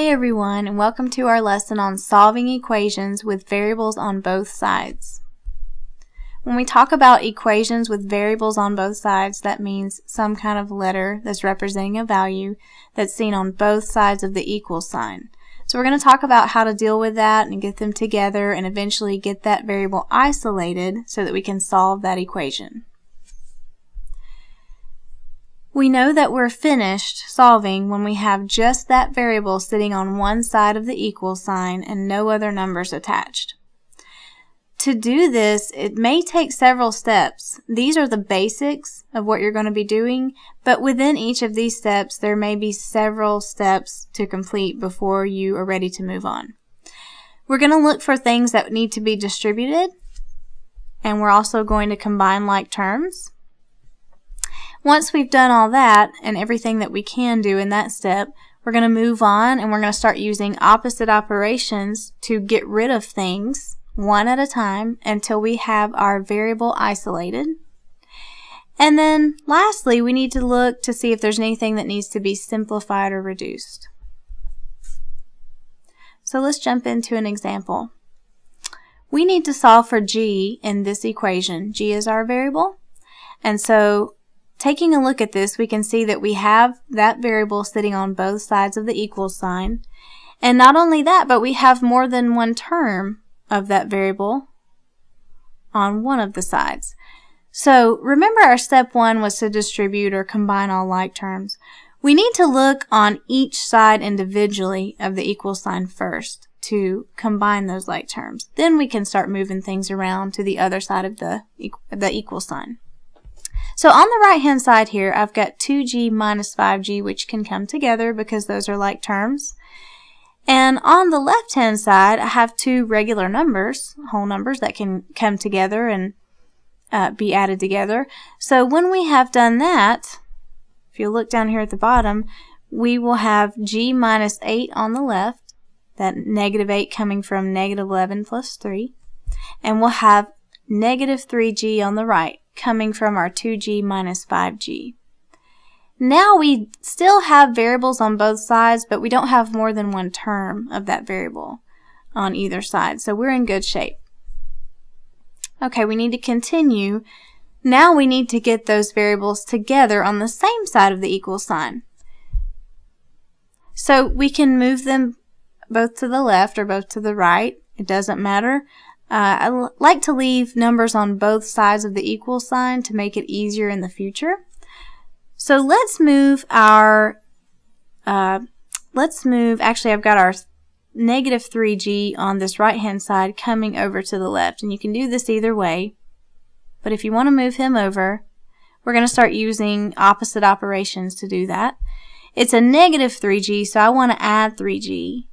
Hey everyone, and welcome to our lesson on solving equations with variables on both sides. When we talk about equations with variables on both sides, that means some kind of letter that's representing a value that's seen on both sides of the equal sign. So we're going to talk about how to deal with that and get them together and eventually get that variable isolated so that we can solve that equation. We know that we're finished solving when we have just that variable sitting on one side of the equal sign and no other numbers attached. To do this, it may take several steps. These are the basics of what you're going to be doing, but within each of these steps, there may be several steps to complete before you are ready to move on. We're going to look for things that need to be distributed, and we're also going to combine like terms. Once we've done all that and everything that we can do in that step, we're going to move on and we're going to start using opposite operations to get rid of things one at a time until we have our variable isolated. And then lastly, we need to look to see if there's anything that needs to be simplified or reduced. So let's jump into an example. We need to solve for g in this equation. G is our variable, and so taking a look at this, we can see that we have that variable sitting on both sides of the equal sign. And not only that, but we have more than one term of that variable on one of the sides. So remember our step one was to distribute or combine all like terms. We need to look on each side individually of the equal sign first to combine those like terms. Then we can start moving things around to the other side of the equal sign. So on the right hand side here, I've got 2g minus 5g, which can come together because those are like terms. And on the left hand side, I have two regular numbers, whole numbers that can come together and be added together. So when we have done that, if you look down here at the bottom, we will have g minus 8 on the left, that negative 8 coming from negative 11 plus 3, and we'll have negative 3g on the right, coming from our 2g minus 5g. Now we still have variables on both sides, but we don't have more than one term of that variable on either side, so we're in good shape. Okay, we need to continue. Now we need to get those variables together on the same side of the equal sign. So we can move them both to the left or both to the right. It doesn't matter. I like to leave numbers on both sides of the equal sign to make it easier in the future. So let's move our, actually I've got our negative 3g on this right hand side coming over to the left. And you can do this either way. But if you want to move him over, we're going to start using opposite operations to do that. It's a negative 3g, so I want to add 3g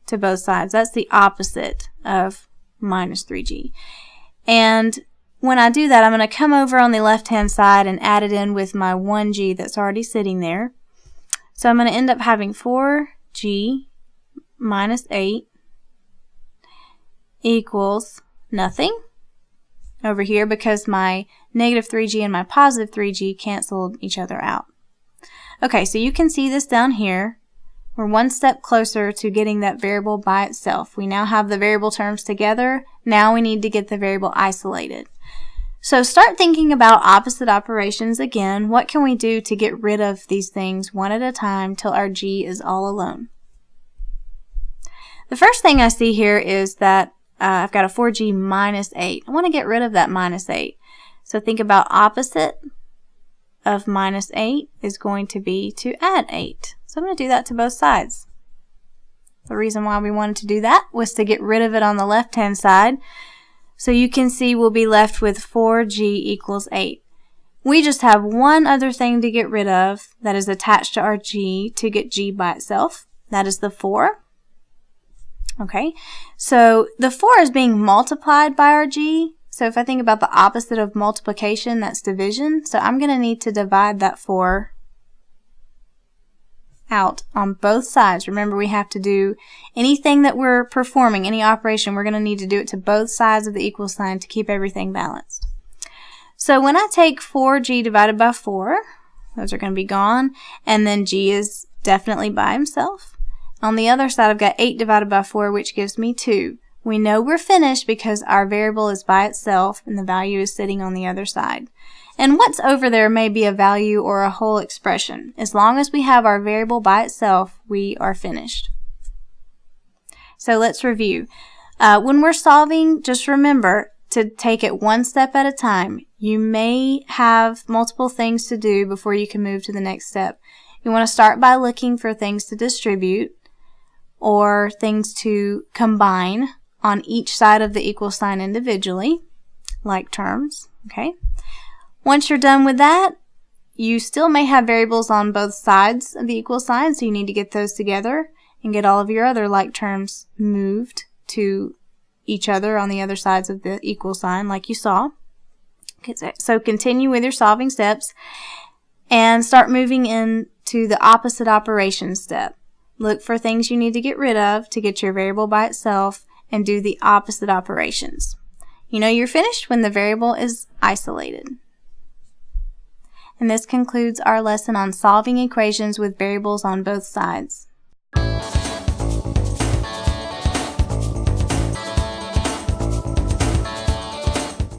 to both sides. That's the opposite of minus 3g. And when I do that, I'm going to come over on the left-hand side and add it in with my 1g that's already sitting there. So I'm going to end up having 4g minus 8 equals nothing over here because my negative 3g and my positive 3g canceled each other out. Okay, so you can see this down here. We're one step closer to getting that variable by itself. We now have the variable terms together. Now we need to get the variable isolated. So start thinking about opposite operations again. What can we do to get rid of these things one at a time till our g is all alone? The first thing I see here is that I've got a 4g minus 8. I want to get rid of that minus 8. So think about opposite of minus 8 is going to be to add 8. So I'm going to do that to both sides. The reason why we wanted to do that was to get rid of it on the left-hand side. So you can see we'll be left with 4g equals 8. We just have one other thing to get rid of that is attached to our g to get g by itself. That is the 4. Okay, so the 4 is being multiplied by our g. So if I think about the opposite of multiplication, that's division. So I'm going to need to divide that 4 out on both sides. Remember, we have to do anything that we're performing, any operation, we're going to need to do it to both sides of the equal sign to keep everything balanced. So when I take 4g divided by 4, those are going to be gone, and then g is definitely by himself. On the other side, I've got 8 divided by 4, which gives me 2. We know we're finished because our variable is by itself and the value is sitting on the other side. And what's over there may be a value or a whole expression. As long as we have our variable by itself, we are finished. So let's review. When we're solving, just remember to take it one step at a time. You may have multiple things to do before you can move to the next step. You want to start by looking for things to distribute or things to combine on each side of the equal sign individually, like terms. Okay. Once you're done with that, you still may have variables on both sides of the equal sign, so you need to get those together and get all of your other like terms moved to each other on the other sides of the equal sign like you saw. Okay, so continue with your solving steps and start moving into the opposite operation step. Look for things you need to get rid of to get your variable by itself and do the opposite operations. You know you're finished when the variable is isolated. And this concludes our lesson on solving equations with variables on both sides.